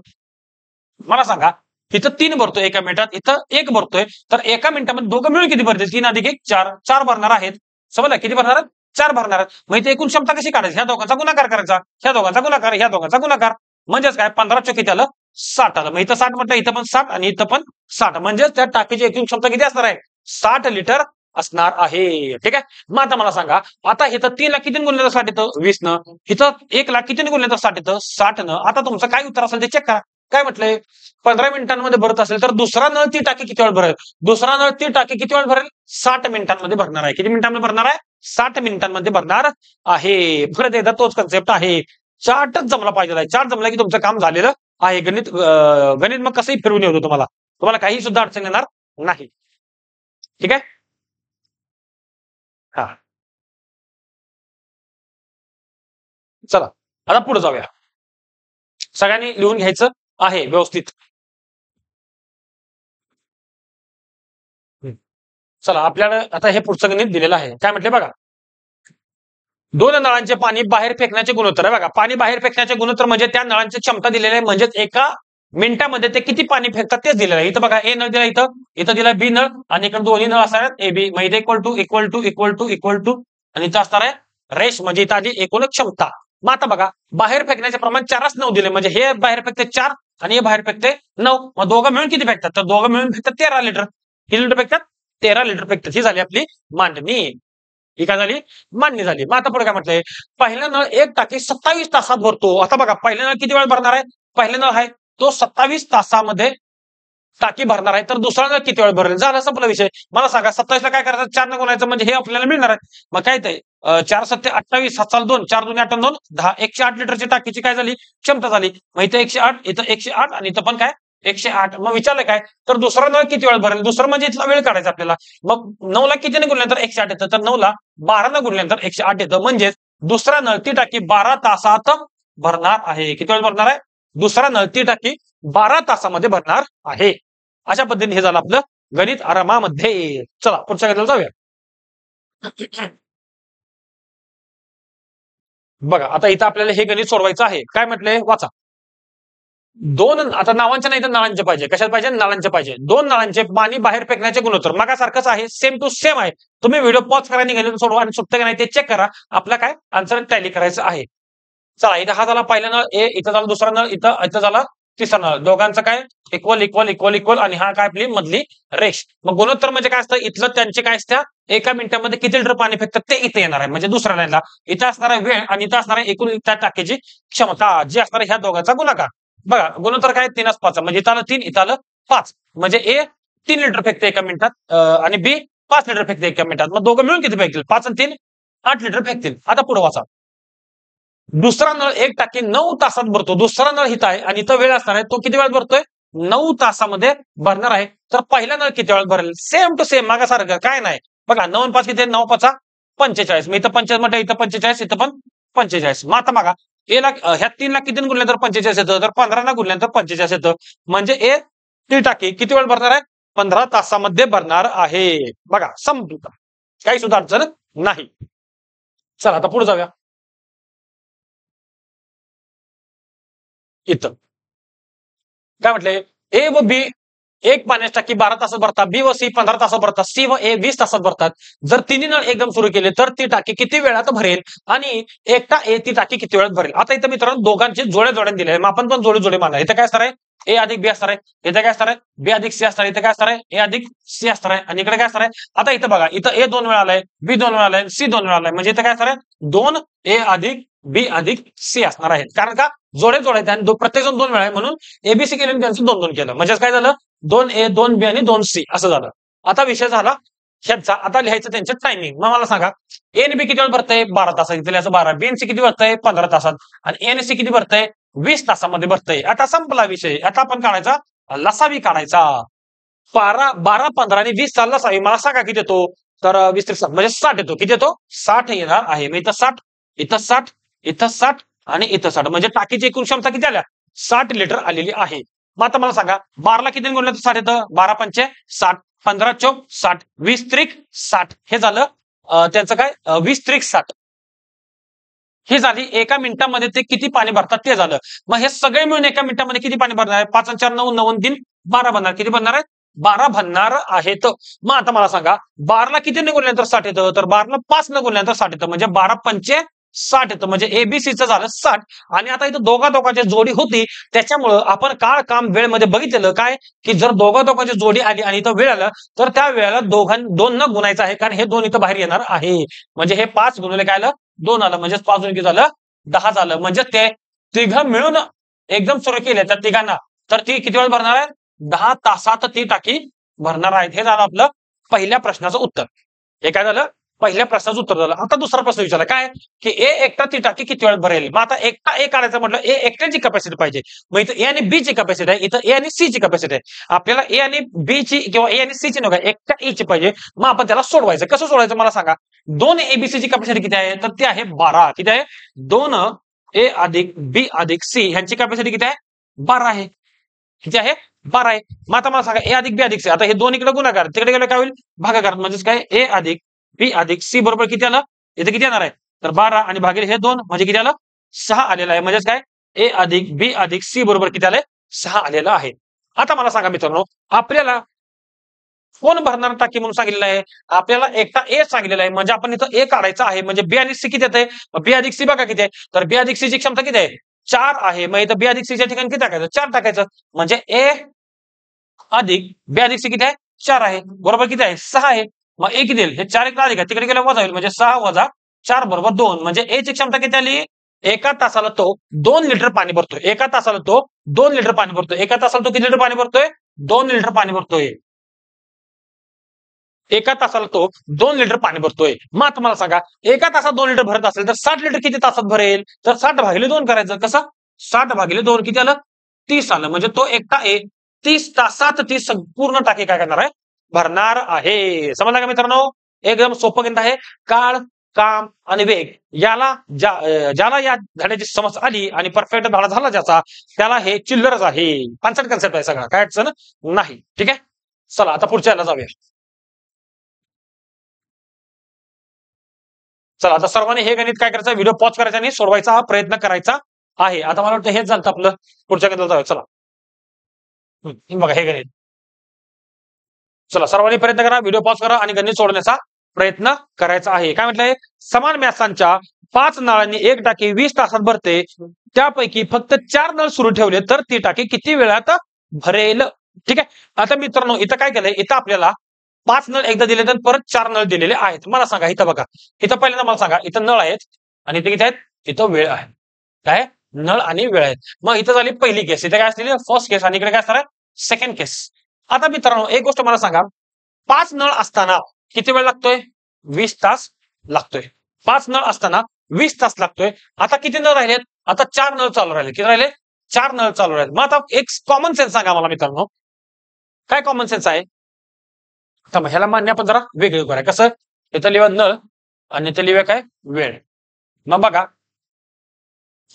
मला सांगा, इथं 3 भरतोय एका मिनिटात, इथं 1 भरतोय, तर एका मिनिटामध्ये दोघं मिळून किती भरतील, 3 अधिक 1 4, 4 भरणार आहेत. समजलं, किती भरणार आहेत, 4 भरणार आहेत. मग इथे एकूण क्षमता कशी काढायची, ह्या दोघांचा गुणाकार करायचा, ह्या दोघांचा गुणाकार, ह्या दोघांचा गुणाकार, म्हणजेच काय 15 चोक किती आलं, 60 आलं. मग इथं 60 म्हटलं, इथं पण 60 आणि इथं पण 60, म्हणजेच त्या टाकीची एकूण क्षमता किती असणार आहे, 60 लिटर असणार आहे. ठीक आहे. मग आता मला सांगा, आता इथं 3 ला किती गुणलं तर 60 येतं, 20 न. इथं 1 ला किती गुणलं तर 60 येतं, 60 न. आता तुमचं काय उत्तर असेल ते चेक करा. काय म्हटलंय, 15 मिनिटांमध्ये भरत असेल तर दुसरा नळ ती टाकी किती वेळ भरेल, दुसरा नळ ती टाकी किती वेळ भरेल, 60 मिनिटांमध्ये भरणार आहे. किती मिनिटांमध्ये भरणार आहे, 60 मिनिटांमध्ये भरणार आहे. परत एकदा तोच कन्सेप्ट आहे, चार्टच जमला पाहिजे. चार्ट जमला की तुमचं काम झालेलं आहे. गणित मग कसंही फिरवून येतो, तुम्हाला काही सुद्धा अडचण येणार नाही. ठीक आहे. हा, चला आता पुढे जाऊया. सगळ्यांनी लिहून घ्यायचं आहे व्यवस्थित. चला, आपल्याला आता हे पुढचं गणित दिलेलं आहे. काय म्हटले बघा, 2 नळांचे पाणी बाहेर फेकण्याचे गुणोत्तर आहे. बघा, पाणी बाहेर फेकण्याचे गुणोत्तर म्हणजे त्या नळांची क्षमता दिलेली आहे, म्हणजेच एका मिनिटामध्ये ते किती पाणी फेकतात तेच दिलेलं आहे. इथं बघा, ए नळ दिला, इथं दिला बी नळ, आणि इकडे दोन्ही नळ असणार आहेत ए बी, म्हणजे इक्वल टू आणि इथं असणार आहे रेश, म्हणजे इथं आधी एकूण क्षमता. मग आता बघा, बाहेर फेकण्याचे प्रमाण 4च 9 दिले, म्हणजे हे बाहेर फेकते 4 आणि हे बाहेर फेकते 9. मग दोघं मिळून किती फेकतात, तर दोघं मिळून फेकतात 13 लिटर. किती लिटर फेकतात, 13 लिटर फेकतात. ही झाली आपली मांडणी. ही काय झाली, मांडणी झाली. मग आता पुढे काय म्हटलंय, पहिला नळ एक टाकी 27 तासात भरतो. आता बघा, पहिला नळ किती वेळ भरणार आहे, पहिला नळ आहे तो 27 तासामध्ये टाकी भरणार आहे, तर दुसरा नळ किती वेळ भरेल. झाला संपला विषय. मला सांगा, 27 ला काय करायचं, 4 न गुणायचं, म्हणजे हे आपल्याला मिळणार आहे. मग काय ते 4 7 28, 7 साल 2, 4 2 8 2 10, 108 लिटरची टाकीची काय झाली, क्षमता झाली. मग इथं 108, इथं 108 आणि इथं पण काय 108. मग विचारलं काय, तर दुसरा नळ किती वेळ भरेल, दुसरं म्हणजे इथला वेळ काढायचा आपल्याला. मग 9 ला कितीने गुणल्यानंतर 108 येतं, तर 9 ला 12 न गुणल्यानंतर 108 येतं, म्हणजेच दुसरा नळ ती टाकी 12 तासात भरणार आहे. किती वेळ भरणार आहे, दुसरा नळ ती टाकी 12 तासामध्ये भरणार आहे. अशा पद्धतीने हे झालं आपलं गणित आरामामध्ये. चला पुढच्या गणिताला जाऊया. बघा, आता इथं आपल्याला हे गणित सोडवायचं आहे. काय म्हटलंय वाचा, आता नावांच्या नाही तर नळांचे पाहिजे. कशात पाहिजे, नळांचे पाहिजे. 2 नळांचे पाणी बाहेर फेकण्याचे गुणोत्तर मागासारखंच आहे, सेम टू सेम आहे. तुम्ही व्हिडिओ पॉज करा आणि गणित सोडवा, आणि सुटतं का नाही ते चेक करा. आपला काय आन्सर टॅली करायचं आहे. चला, इथं हा झाला पहिला नळ ए, इथं झाला दुसरा नळ, इथं झाला तिसरा नळ. दोघांचं काय इक्वल, आणि हा काय आपली मधली रेष. मग गुणोत्तर म्हणजे काय असतं, इथलं त्यांचे काय असतं, एका मिनिटामध्ये किती लिटर पाणी फेकतात ते इथे येणार आहे, म्हणजे दुसऱ्या लाईनला. इथं असणार आहे वेळ आणि इथं असणार आहे एकूण त्या टाकीची क्षमता, जी असणार आहे ह्या दोघांचा गुणाकार. बघा, गुणोत्तर काय 3 5, म्हणजे इथं आलं 3, इथं आलं 5, म्हणजे ए 3 लिटर फेकते एका मिनिटात, आणि बी 5 लिटर फेकते एका मिनिटात. मग दोघं मिळून किती फेकतील? 5 आणि 3 8 लिटर फेकतील. आता पुढे वाचा. दुसरा नळ 1 टाकी 9 तासात भरतो. दुसरा नळ हित आहे आणि इथं वेळ असणार आहे. तो किती वेळात भरतोय? 9 तासामध्ये भरणार आहे. तर पहिला नळ किती वेळात भरेल? सेम टू सेम मागासारखं काय नाही. बघा 9 आणि 5 किती? 9 5 45. मी इथं 45 म्हटलं, इथं 45, इथं पण 45. मग आता बघा ए ला ह्या 3 ला किती गुणल्यानंतर 45 येतं? तर 15 ला गुणल्यानंतर 45 येतं. म्हणजे ए ती टाकी किती वेळ भरणार आहे? 15 तासामध्ये भरणार आहे. बघा संपलं. काही सुद्धा अडचण नाही. चला आता पुढे जाऊया. इथं काय म्हटलंय? ए व बी एक पाण्याची टाकी 12 तासात भरतात, बी व सी 15 तासात भरतात, सी व ए 20 तासात भरतात. जर तिन्ही नळ एकदम सुरू केले तर ती टाकी किती वेळात भरेल आणि एकटा ए ती टाकी किती वेळात भरेल? आता इथं मित्रांनो दोघांचे जोड्या जोड्याने दिले आहे. मग आपण पण जोडे मानणार. इथं काय असणार आहे? ए अधिक बी असणार आहे. इथं काय असणार आहे? बी अधिक सी असणार आहे. इथं काय असणार आहे? ए अधिक सी असणार आहे. आणि इकडे काय असणार आहे? आता इथं बघा, इथं ए 2 वेळा आलाय, बी 2 वेळा आलाय, सी 2 वेळा आलाय. म्हणजे इथं काय असणार आहे? 2 ए अधिक बी अधिक सी असणार आहे. कारण का जोडे जोडायचे आणि प्रत्येक जण 2 वेळा आहे म्हणून एबीसी केले आणि त्यांचं 2-2 केलं. म्हणजे काय झालं? 2 ए 2 बी आणि 2 सी असं झालं. आता विषय झाला ह्याचा. आता लिहायचं त्यांचं टायमिंग. मग मला सांगा ए आणि बी किती वेळ भरतंय? 12 तासात. इथे लिहायचं 12. बी आणि सी किती भरतंय? 15 तासात. आणि ए आणि सी किती भरतंय? 20 तासामध्ये भरतंय. आता संपला विषय. आता आपण काढायचा लसावी काढायचा. 12 15 आणि 20 चा लसावी मला सांगा किती येतो? तर 20 3 60 म्हणजे 60 येतो. किती येतो? 60 येणार आहे. मग इथं 60, इथं 60, इथं 60 आणि इथं 60. म्हणजे टाकीची एकूण क्षमता किती आल्या? 60 लिटर आलेली आहे. मग आता मला सांगा 12 ला किती गुणलं तर 60 येतं? 12 पंचे 60, 15 चौक 60, 20 त्रिक 60. हे झालं त्यांचं काय 20 त्रिक 60. ही झाली एका मिनिटामध्ये ते किती पाणी भरतात ते झालं. मग हे सगळे मिळून एका मिनिटामध्ये किती पाणी भरणार आहे? 5 आणि 4 9, 9 आणि 3 12 बनणार. किती बनणार आहे? 12 बनणार आहेत. मग आता मला सांगा 12 ला किती न गुणल्यानंतर 60 येतं? तर 12 ला 5 न गुणल्यानंतर 60 येतं. म्हणजे 12 पंचे 60 येतं. म्हणजे एबीसीचं झालं 60. आणि आता इथं दोघांची जोडी होती त्याच्यामुळं आपण काळ काम वेळ मध्ये बघितलेलं काय की जर दोघांची जोडी आली आणि इथं वेळ आलं तर त्या वेळेला 2 न गुणायचं आहे. कारण हे 2 इथं बाहेर येणार आहे. म्हणजे हे 5 गुणिले काय आलं? 2 आलं. म्हणजे 5 किती झालं? 10 झालं. म्हणजे ते तिघं मिळून एकदम सुरू केले त्या तिघांना तर ती किती वेळ भरणार आहे? 10 तासात ती टाकी भरणार आहेत. हे झालं आपलं पहिल्या प्रश्नाचं उत्तर. हे काय झालं? पहिल्या प्रश्नाचं उत्तर झालं. आता दुसरा प्रश्न विचारला काय की ए एकटा ती टाकी किती वेळात भरेल? मग आता एकटा ए काढायचं म्हटलं ए एकट्याची कॅपॅसिटी पाहिजे. मग इथं ए आणि बी ची कॅपॅसिटी आहे, इथं ए आणि सी ची कॅपॅसिटी आहे. आपल्याला ए आणि बी ची किंवा ए आणि सी ची नका एकटा ए ची पाहिजे. मग आपण त्याला सोडवायचं. कसं सोडवायचं मला सांगा. 2 एबीसी ची कॅपॅसिटी किती आहे? तर ती आहे 12. किती आहे? 2 ए अधिक बी अधिक सी ह्यांची कॅपॅसिटी किती आहे? 12 आहे. किती आहे? 12 आहे. मग आता मला सांगा ए अधिक बी अधिक सी. आता हे 2 इकडे गुणाकार, तिकडे गेलं काय होईल? भागाकार. म्हणजेच काय ए अधिक बी अधिक सी बरोबर किती आलं? इथे किती येणार आहे? तर 12 आणि भागिले हे 2 म्हणजे किती आलं? 6 आलेलं आहे. म्हणजेच काय ए अधिक बी अधिक सी बरोबर किती आलंय? 6 आलेलं आहे. आता मला सांगा मित्रांनो आपल्याला कोण भरणार टाकी म्हणून सांगितलेलं आहे? आपल्याला एकटा ए सांगितलेला आहे. म्हणजे आपण इथं ए काढायचा आहे. म्हणजे बी आणि सी किती येत आहे? बी अधिक सी बघा किती आहे? तर बी अधिक सी ची क्षमता किती आहे? 4 आहे. मग इथं बी अधिक सी च्या ठिकाणी किती टाकायचं? 4 टाकायचं. म्हणजे ए अधिक बी अधिक सी किती आहे? 4 आहे. बरोबर किती आहे? 6 आहे. मग ए किती येईल? हे 4 इकडे अधिक आहे. तिकडे गेलं वजा होईल. म्हणजे 6 वजा 4 बरोबर 2. म्हणजे ए ची क्षमता किती आली? एका तासाला तो 2 लिटर पाणी भरतोय. एका तासाला तो 2 लिटर पाणी भरतोय. एका तासाला तो किती लिटर पाणी भरतोय? 2 लिटर पाणी भरतोय. एका तासाला तो 2 लिटर पाणी भरतोय. मग आता मला सांगा एका तासात 2 लिटर भरत असेल तर 60 लिटर किती तासात भरेल? तर 60 भागिले 2 करायचं. कसं? 60 भागिले 2 किती आलं? 30 आलं. म्हणजे तो एकटा ए 30 तासात ती संपूर्ण टाकी काय करणार आहे? भरणार आहे. समजलं का मित्रांनो? एकदम सोपं गणित आहे. काळ, काम आणि वेग याला ज्याला या धड्याची समज आली आणि परफेक्ट धडा झाला ज्याचा त्याला हे चिल्लरच आहे. कन्सेप्ट कन्सेप्ट आहे सगळा. काय अडचण नाही. ठीक आहे. चला आता पुढच्या याला जाऊया. चला आता सर्वांनी हे गणित काय करायचं? व्हिडिओ पॉज करायचा आणि सोडवायचा हा प्रयत्न करायचा आहे. आता मला वाटतं हेच झालं आपलं. पुढच्या गणिताला जाऊया. चला बघा हे गणित. चला सर्वांनी प्रयत्न करा. व्हिडिओ पॉज करा आणि गणित सोडवण्याचा प्रयत्न करायचा आहे. काय म्हटलंय? समान व्यासांच्या 5 नळांनी एक टाकी 20 तासात भरते. त्यापैकी फक्त 4 नळ सुरू ठेवले तर ती टाकी किती वेळात भरेल? ठीक आहे. आता मित्रांनो इथं काय केलंय? इथं आपल्याला 5 नळ एकदा दिले तर परत 4 नळ दिलेले आहेत. मला सांगा इथं बघा. इथं पहिल्यांदा मला सांगा इथं नळ आहेत आणि इथे किती आहेत? इथं वेळ आहे. काय? नळ आणि वेळ आहेत. मग इथं झाली पहिली केस. इथे काय असलेली? फर्स्ट केस आणि इकडे काय असणार आहे? सेकंड केस. आता मित्रांनो एक गोष्ट मला सांगा 5 नळ असताना किती वेळ लागतोय? 20 तास लागतोय. 5 नळ असताना 20 तास लागतोय. आता किती नळ राहिलेत? आता 4 नळ चालू राहिले. किती राहिले? 4 नळ चालू राहिले. मग आता एक कॉमन सेन्स सांगा मला मित्रांनो. काय कॉमन सेन्स आहे? तर ह्याला मान्य आपण जरा वेगळं करूया. कसं? इथं लिहूया नळ आणि इथं लिहूया काय? वेळ. मग बघा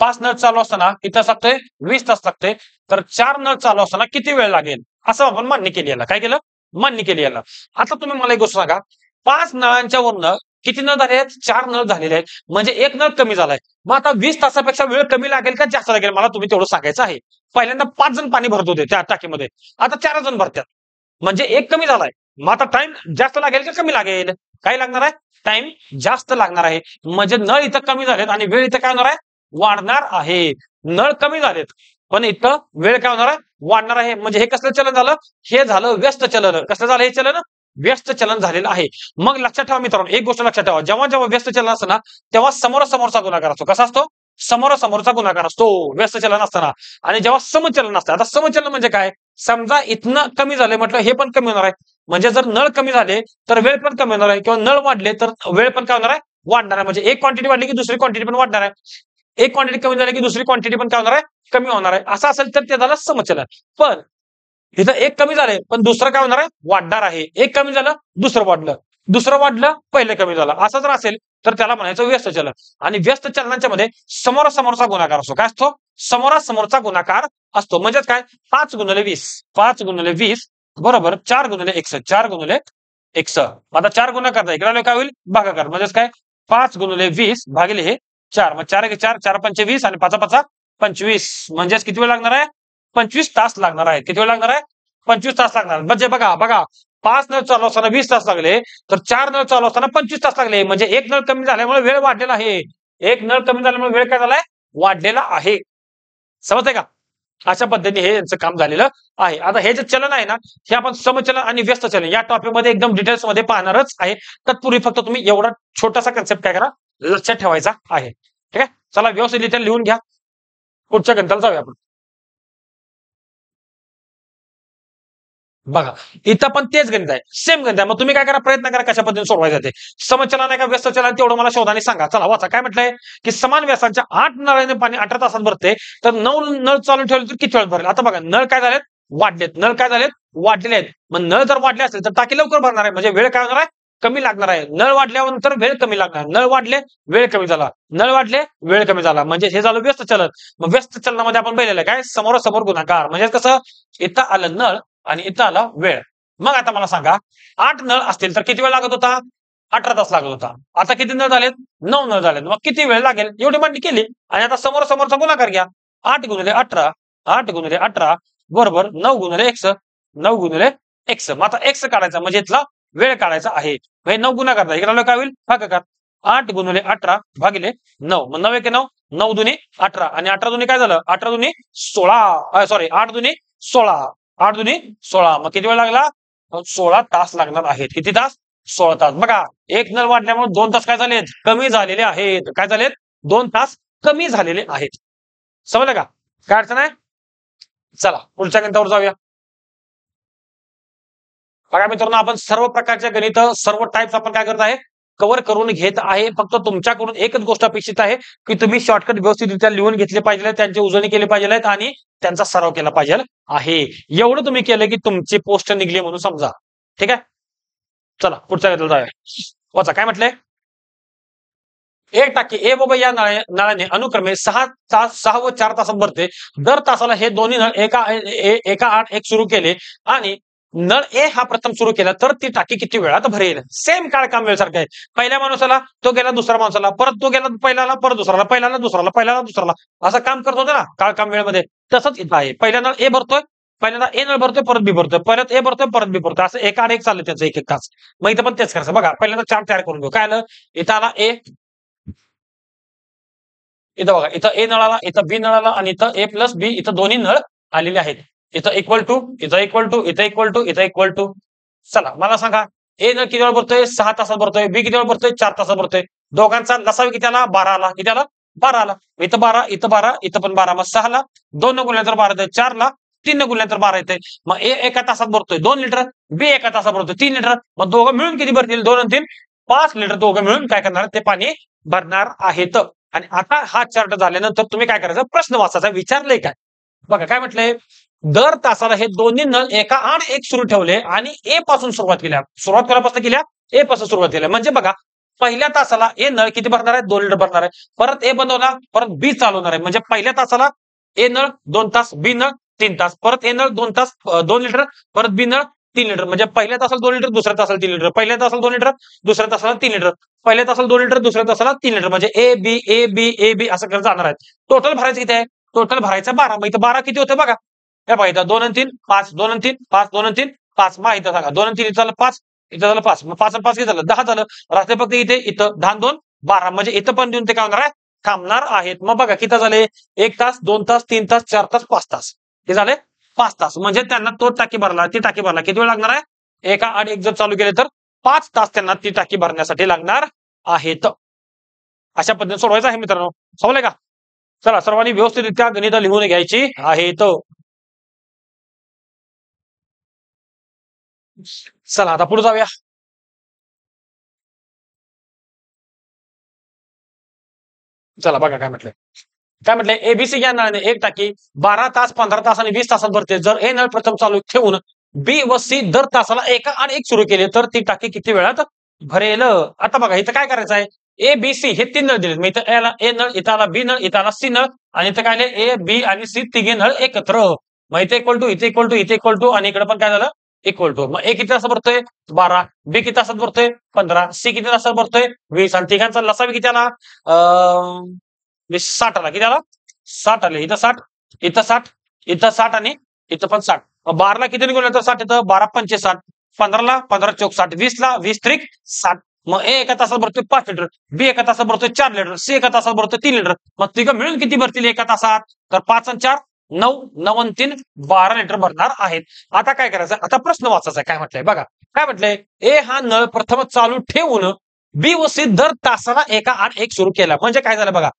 5 नळ चालू असताना किती तास लागतोय? 20 तास लागतोय. तर 4 नळ चालू असताना किती वेळ लागेल? असं आपण मान्य केली याला. काय केलं? मान्य केली याला. आता तुम्ही मला एक गोष्ट सांगा. 5 नळांच्या वरनं किती नळ झाले आहेत? 4 नळ झालेले आहेत. म्हणजे 1 नळ कमी झालाय. मग आता 20 तासापेक्षा वेळ कमी लागेल का जास्त लागेल? मला तुम्ही तेवढं सांगायचं आहे. पहिल्यांदा 5 जण पाणी भरत होते त्या टाकीमध्ये. आता 4 जण भरतात. म्हणजे 1 कमी झालाय. मग आता टाइम जास्त लागेल का कमी लागेल? काय लागणार आहे? टाइम जास्त लागणार आहे. म्हणजे नळ इथं कमी झालेत आणि वेळ इथं काय होणार आहे? वाढणार आहे. नळ कमी झालेत पण इथं वेळ काय होणार आहे? वाढणार आहे. म्हणजे हे कसलं चलन झालं? हे झालं व्यस्त चलन. कसं झालं हे चलन? व्यस्त चलन झालेलं आहे. मग लक्षात ठेवा मित्रांनो, एक गोष्ट लक्षात ठेवा. जेव्हा जेव्हा व्यस्त चलन असतं ना, तेव्हा समोरासमोरचा गुणाकार असतो. कसा असतो? समोरासमोरचा गुणाकार असतो व्यस्त चलन असताना. आणि जेव्हा समचलन असतं, आता समचलन म्हणजे काय? समजा इथनं कमी झाले म्हटलं हे पण कमी होणार आहे. म्हणजे जर नळ कमी झाले तर वेळ पण कमी होणार आहे किंवा नळ वाढले तर वेळ पण काय होणार आहे? वाढणार आहे. म्हणजे एक क्वांटिटी वाढली की दुसरी क्वांटिटी पण वाढणार आहे. एक क्वांटिटी कमी झाली की दुसरी क्वांटिटी पण काय होणार आहे? कमी होणार आहे. असं असेल तर ते झालं समचलन. पण इथं एक कमी झालंय पण दुसरं काय होणार आहे? वाढणार आहे. एक कमी झालं, दुसरं वाढलं. दुसरं वाढलं, पहिलं कमी झालं. असं जर असेल तर त्याला म्हणायचं व्यस्त चलन. आणि व्यस्त चलनाच्या मध्ये समोरासमोरचा गुणाकार असतो. काय असतो? समोरासमोरचा गुणाकार असतो. म्हणजेच काय? 5 गुणिले 20. 5 गुणिले 20 बरोबर 4 गुणिले x. 4 गुणिले x. आता 4 गुणाकार इकडे काय होईल? भागाकार. म्हणजेच काय? 5 गुणिले 20 भागिले हे 4. मग 4 1 4, 4 5 20 आणि 5 5 25. म्हणजेच किती वेळ लागणार आहे? 25 तास लागणार आहे. किती वेळ लागणार आहे? 25 तास लागणार. म्हणजे बघा बघा 5 नळ चालू असताना 20 तास लागले, तर 4 नळ चालू असताना 25 तास लागले. म्हणजे 1 नळ कमी झाल्यामुळे वेळ वाढलेला आहे. 1 नळ कमी झाल्यामुळे वेळ काय झालाय? वाढलेला आहे. समजतंय का? अशा पद्धतीने हे यांचं काम झालेलं आहे. आता हे जे चलन आहे ना, हे आपण समचलन आणि व्यस्त चलन या टॉपिकमध्ये एकदम डिटेल्स मध्ये पाहणारच आहे. तत्पूर्वी फक्त तुम्ही एवढा छोटासा कन्सेप्ट काय करा? लक्षात ठेवायचा आहे. ठीक आहे? चला व्यवस्थितरित्या लिहून घ्या. पुढच्या गणिताला जाऊया आपण. बघा इथं पण तेच गणित आहे. सेम गणित आहे. मग तुम्ही काय करा? प्रयत्न करा कशा पद्धतीने सोडवायचं ते. समचलन आहे का व्यस्त चलन तेवढं मला शोधाने सांगा. चला वाचा. काय म्हटलंय? की समान व्यासाच्या 8 नळाने पाणी 18 तासात भरते, तर 9 नळ चालू ठेवले तर किती वेळात भरेल? आता बघा नळ काय झालेत? वाढलेत. नळ काय झालेत? वाढलेले आहेत. मग नळ जर वाढले असेल तर टाकी लवकर भरणार आहे. म्हणजे वेळ काय होणार आहे? कमी लागणार आहे. नळ वाढल्यानंतर वेळ कमी लागणार. नळ वाढले, वेळ कमी झाला. नळ वाढले, वेळ कमी झाला. म्हणजे हे झालं व्यस्त चलन. मग व्यस्त चलनामध्ये आपण पाहिलेलं काय? समोरासमोर गुणाकार. म्हणजे कसं? इथं आलं नळ आणि इथं आला वेळ. मग आता मला सांगा 8 नळ असतील तर किती वेळ लागत होता? 18 तास लागत होता. आता किती नळ झालेत? 9 नळ झालेत. मग किती वेळ लागेल? एवढी मांडणी केली. आणि आता समोरासमोरचा गुणाकार घ्या. 8 गुणिले 18, 8 गुणिले 18 बरोबर 9 गुणिले x. 9 गुणिले x. मग आता x काढायचा म्हणजे इथला वेळ काढायचा आहे. हे 9 गुणाकार इकडे काय होईल? भागाकार. 8 गुणिले 18 भागिले 9. मग 9 1 9, 9 दुनी 18 आणि 18 दुनी काय झालं? 18 दुनी 16. सॉरी 8 दुनी 16. 8 दुनी 16. मग किती वेळ लागला? 16 तास लागणार आहेत. किती तास? 16 तास. बघा एक नळ वाढल्यामुळे 2 तास काय झालेत? कमी झालेले आहेत. काय झालेत? 2 तास कमी झालेले आहेत. समजलं का? काय अडचण आहे? चला पुढच्या गणितावर जाऊया. बघा मित्रांनो आपण सर्व प्रकारच्या गणित सर्व टाइप्स आपण काय करत आहे? कव्हर करून घेत आहे. फक्त तुमच्याकडून एकच गोष्ट अपेक्षित आहे की तुम्ही शॉर्टकट व्यवस्थितरित्या लिहून घेतले पाहिजे, त्यांची उजळणी केली पाहिजे आणि त्यांचा सराव केला पाहिजे आहे. एवढं तुम्ही केलं की तुमची पोस्ट निघली म्हणून समजा. ठीक आहे? चला पुढच्या गणिताला जाऊया. वाचा काय म्हटलंय? एक टाकी ए व या नळाने अनुक्रमे 6 व 4 तासात भरते. दर तासाला हे दोन्ही नळ एका 8 1 सुरू केले आणि नळ ए हा प्रथम सुरू केला तर ती टाकी किती वेळात भरेल? सेम काळ काम वेळ सारखं आहे. पहिल्या माणसाला तो गेला, दुसऱ्या माणसाला परत तो गेला, पहिल्याला परत दुसऱ्याला, पहिल्याला दुसऱ्याला, पहिल्याला दुसऱ्याला असं काम करत होतं ना काळ काम वेळेमध्ये. तसंच इथं आहे. पहिल्या नळ ए भरतोय, पहिल्यांदा ए नळ भरतोय, परत बी भरतोय, परत ए भरतोय, परत बी भरतोय. असं एका 8 1 चाललं त्याचं 1 1 तास. मग इथं पण तेच करायचं. बघा पहिल्यांदा 4 तयार करून घेऊ. काय आलं? इथं आला ए, इथं बघा इथं ए नळाला, इथं बी नळाला आणि इथं ए प्लस बी इथं दोन्ही नळ आलेले आहेत. इथं इक्वल टू, इथं इक्वल टू, इथं इक्वल टू, इथं इक्वल टू. चला मला सांगा ए नळ किती वेळ भरतोय? 6 तासात भरतोय. बी किती वेळ भरतोय? 4 तासात भरतोय. दोघांचा लसावी किती आला? 12 आला. किती आला? 12 आला. इथं 12, इथं 12, इथं पण 12. मग 6 ला 2 गुणिले तर 12 4 ला 3 गुणल्यानंतर 12 येते. मग ए एका तासात भरतोय 2 लिटर, बी एका तासात भरतोय 3 लिटर. मग दोघं मिळून किती भरतील? 2 आणि 3 5 लिटर दोघं मिळून काय करणार? ते पाणी भरणार आहेत. आणि आता हा चार्ट झाल्यानंतर तुम्ही काय करायचं? प्रश्न वाचायचा. विचारलंय काय बघा, काय म्हटलंय? दर तासाला हे दोन्ही नळ एका आड एक सुरू ठेवले आणि ए पासून सुरुवात केल्या. सुरुवात कोणापासून केल्या? ए पासून सुरुवात केल्या. म्हणजे बघा, पहिल्या तासाला ए नळ किती भरणार आहे? 2 लिटर भरणार आहे. परत ए बंद होणार, परत बी चालू होणार आहे. म्हणजे पहिल्या तासाला ए नळ 2 तास, बी नळ 3 तास, परत ए नळ 2 तास 2 लिटर, परत बी नळ 3 लिटर. म्हणजे पहिल्या तासाला 2 लिटर, दुसऱ्या तासाला 3 लिटर, पहिल्या तासाला 2 लिटर, दुसऱ्या तासाला 3 लिटर, पहिल्या तासाला 2 लिटर, दुसऱ्या तासाला 3 लिटर. म्हणजे A B A B A B असं करत जाणार आहेत. टोटल भरायचं किती आहे? टोटल भरायचं 12. मग इथं 12 किती होते बघा? हे बघा, इथं 2 आणि 3 5, 2 आणि 3 5, 2 आणि 3 5. मग इथं सांगा 2 आणि 3 इथं झालं 5, इथं झालं 5. मग 5 आणि 5 किती झालं? 10 झालं. राहते फक्त इथे इथं 10 2 12. म्हणजे इथं पण देऊन ते काय होणार आहे? थांबणार आहेत. मग बघा किती झाले? 1 तास, 2 तास, 3 तास, 4 तास, 5 तास. हे झाले 5 तास. म्हणजे त्यांना तो टाकी भरला, ती टाकी भरला किती वेळ लागणार आहे? एका आड एक जर चालू केले तर 5 तास त्यांना ती टाकी भरण्यासाठी लागणार आहेत. अशा पद्धतीने सोडवायचं आहे मित्रांनो. समजलंय का? चला, सर्वांनी व्यवस्थितरित्या गणित लिहून घ्यायची आहेत. चला आता पुढे जाऊया. चला बघा काय म्हटलंय. काय म्हटलंय? एबीसी या नळाने एक टाकी 12 तास, 15 तास आणि 20 तासात भरते. जर ए नळ प्रथम चालू ठेवून बी व सी दर तासाला एका आणि एक सुरू केले तर ती टाकी किती वेळात भरेल? आता बघा इथं काय करायचं आहे? ए बी सी हे 3 नळ दिले. मग इथं याला ए नळ, इथं आला बी नळ, इथं आला सी नळ आणि इथं काय ए बी आणि सी तिघे नळ एकत्र. मग इथे इक्वल टू, इथे इक्वल टू, इथे इक्वल टू आणि इकडे पण काय झालं? Equal to. मग ए किती तासात भरतोय? 12. बी किती तासात भरतोय? 15. सी किती तासात भरतोय? 20. आणि तिघांचा लसावी किती आला? 60 आला. किती आला? 60 आले. इथं 60, इथं 60, इथं 60 आणि इथं पण 60. मग 12 ला किती निघून तर 60 येतं? 12 पंचे 60. 15 ला 15 चौक 60. 20 ला 20 त्रिक 60. मग ए एका तासात भरतोय 5 लिटर, बी एका तासात भरतोय 4 लिटर, सी एका तासात भरतोय 3 लिटर. मग तिघं मिळून किती भरतील एका तासात? तर 5 आणि 4 9, 9 आणि 3 12 लिटर भरणार आहेत. आता काय करायचं? आता प्रश्न वाचायचा. काय म्हटलंय बघा, काय म्हटलंय? ए हा नळ प्रथम चालू ठेवून बी व सी दर तासाला एका आड एक सुरू केला. म्हणजे काय झालं बघा,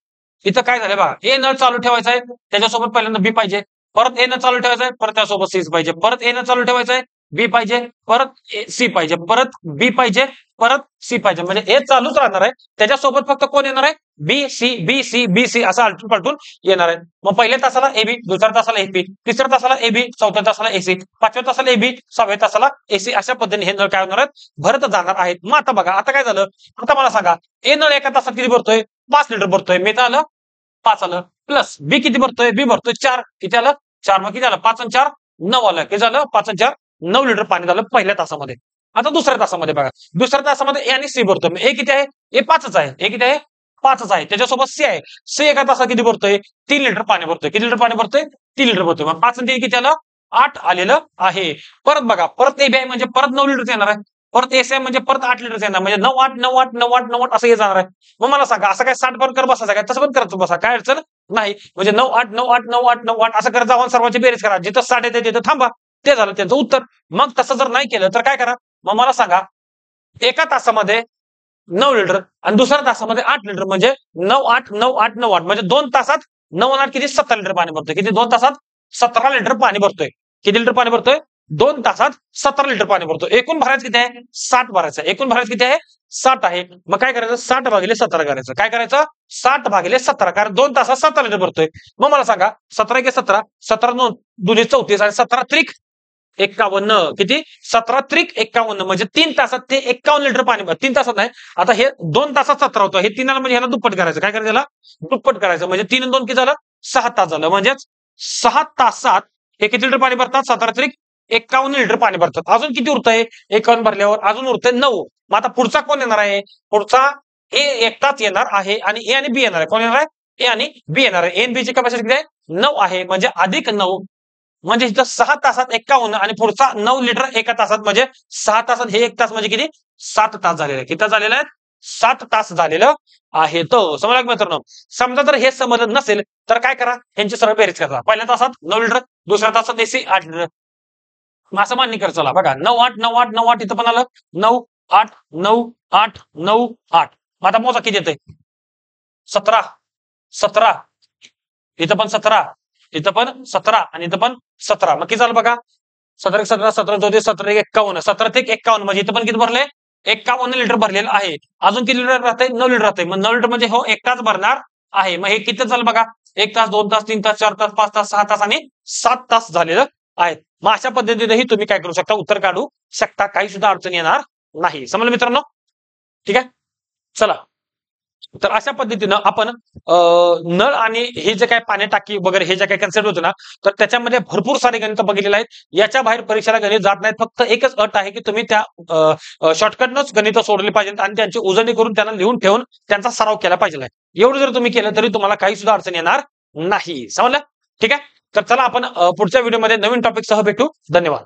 इथं काय झालं बघा, ए नळ चालू ठेवायचा आहे, त्याच्यासोबत पहिल्यांदा बी पाहिजे, परत ए न चालू ठेवायचं आहे, परत त्यासोबत सी पाहिजे, परत ए न चालू ठेवायचं आहे, बी पाहिजे, परत सी पाहिजे, परत बी पाहिजे, परत सी पाहिजे. म्हणजे ए चालूच राहणार आहे, त्याच्यासोबत फक्त कोण येणार आहे? B C B C B C असं आलटून पलटून येणार आहे. मग पहिल्या तासाला एबी, दुसऱ्या तासाला एबी, तिसऱ्या तासाला एबी, चौथ्या तासाला एसी, 5व्या तासाला एबी, 6व्या तासाला एसी. अशा पद्धतीने हे नळ काय होणार आहेत? भरत जाणार आहेत. मग आता बघा, आता काय झालं? आता मला सांगा, ए नळ एका तासात किती भरतोय? 5 लिटर भरतोय. मी तर आलं 5 आलं. प्लस बी किती भरतोय? बी भरतोय 4. किती आलं? 4. मग किती आलं? 5 आणि 4 9 आलं. किती झालं? 5 आणि 4 9 लिटर पाणी झालं पहिल्या तासामध्ये. आता दुसऱ्या तासामध्ये बघा, दुसऱ्या तासामध्ये ए आणि सी भरतोय. ए किती आहे? ए 5च आहे. ए किती आहे? 5च आहे. त्याच्यासोबत सी आहे. सी एका तासात किती भरतोय? 3 लिटर पाणी भरतोय. किती लिटर पाणी भरतोय? 3 लिटर भरतोय. मग 5 आणि 3 किती आलं? 8 आलेलं आहे. परत बघा, परत ए बी आहे म्हणजे परत 9 लिटर येणार आहे. परत एसआय म्हणजे परत 8 लिटर येणार, म्हणजे 9 8 9 8 9 8 9 8 असं हे जाणार आहे. मग मला सांगा, असं काय 60 पण कर बसायचं काय? तसं पण करत बसा, काय अडचण नाही. म्हणजे 9 8 9 8 9 8 9 8 असं करत जाऊन सर्वांची बेरीज करा. जिथं 60 येते तिथं थांबा. ते झालं त्यांचं उत्तर. मग तसं जर नाही केलं तर काय करा? मग मला सांगा, एका तासामध्ये 9 लिटर आणि दुसऱ्या तासामध्ये 8 लिटर, म्हणजे 9 8 9 8 9 8 म्हणजे 2 तासात 9 8 किती? 17 लिटर पाणी भरतोय. किती? 2 तासात 17 लिटर पाणी भरतोय. किती लिटर पाणी भरतोय? 2 तासात 17 लिटर पाणी भरतो. एकूण भरायचं किती आहे? 60 भरायचं. एकूण भरायचं किती आहे? 60 आहे. मग काय करायचं? 60 भागिले 17 करायचं. काय करायचं? 60 भागिले 17, कारण 2 तासात 17 लिटर भरतोय. मग मला सांगा, 17 × 17 17 2 34 आणि 17 त्रिक 51. किती? 17 त्रिक 51 म्हणजे 3 तासात ते 51 लिटर पाणी. 3 तासात नाही, आता हे 2 तासात 17 होतं. हे 3 म्हणजे ह्याला दुप्पट करायचं. काय करायचं? याला दुप्पट करायचं. म्हणजे 3 आणि 2 किती झालं? 6 तास झालं. म्हणजेच 6 तासात हे किती लिटर पाणी भरतात? 17 त्रिक 51 लिटर पाणी भरतात. अजून किती उरतंय? 51 भरल्यावर अजून उरतंय 9. मग आता पुढचा कोण येणार आहे? पुढचा ए एकटाच येणार आहे आणि ए आणि बी येणार आहे. कोण येणार आहे? ए आणि बी येणार आहे. ए आणि बी ची कॅपॅसिटी किती आहे? 9 आहे. म्हणजे अधिक 9, म्हणजे इथं 6 तासात 51 आणि पुढचा 9 लिटर एका तासात, म्हणजे 6 तासात हे 1 तास म्हणजे किती? 7 तास झालेले. किती तास झालेले आहेत? 7 तास झालेलं आहे. तो समजला का मित्रांनो? समजा जर हे समजलं नसेल तर काय करा? यांची सरळ बेरीज करा. पहिल्या तासात 9 लिटर, दुसऱ्या तासात एसी 8 लिटर. असं मान्य कर. चला बघा, 9 8 9 8 9 8 इथं पण आलं 9 8 9 8 9 8. आता मोजा किती येतंय? 17 17, इथं पण 17, इथं पण 17 आणि इथं पण 17. मग किती झालं बघा, 17 17 17 14 17 51, 17 ते 51 म्हणजे इथं पण किती भरले, 51 लिटर भरलेलं आहे. अजून किती लिटर राहते, 9 लिटर राहते. मग 9 लिटर म्हणजे हो एकाच भरणार आहे. मग हे किती झालं बघा, 1 तास 2 तास 3 तास 4 तास 5 तास 6 तास आणि 7 तास झालेलं आहेत. मग अशा पद्धतीनेही तुम्ही काय करू शकता, उत्तर काढू शकता. काही सुद्धा अडचण येणार नाही. समजलं मित्रांनो? ठीक आहे, चला. तर अशा पद्धतीनं आपण नळ आणि हे जे काय पाणी टाकी वगैरे हे जे काही कन्सेप्ट होतं ना, तर त्याच्यामध्ये भरपूर सारे गणित बघितलेले आहेत. याच्या बाहेर परीक्षेला गणित जात नाहीत. फक्त एकच अट आहे की तुम्ही त्या शॉर्टकटनंच गणित सोडवली पाहिजेत आणि त्यांची उजळणी करून त्यांना लिहून ठेवून त्यांचा सराव केला पाहिजे. एवढं जर तुम्ही केलं तरी तुम्हाला काही सुद्धा अडचण येणार नाही. समजलं? ठीक आहे. तर चला आपण पुढच्या व्हिडिओमध्ये नवीन टॉपिक सह भेटू. धन्यवाद.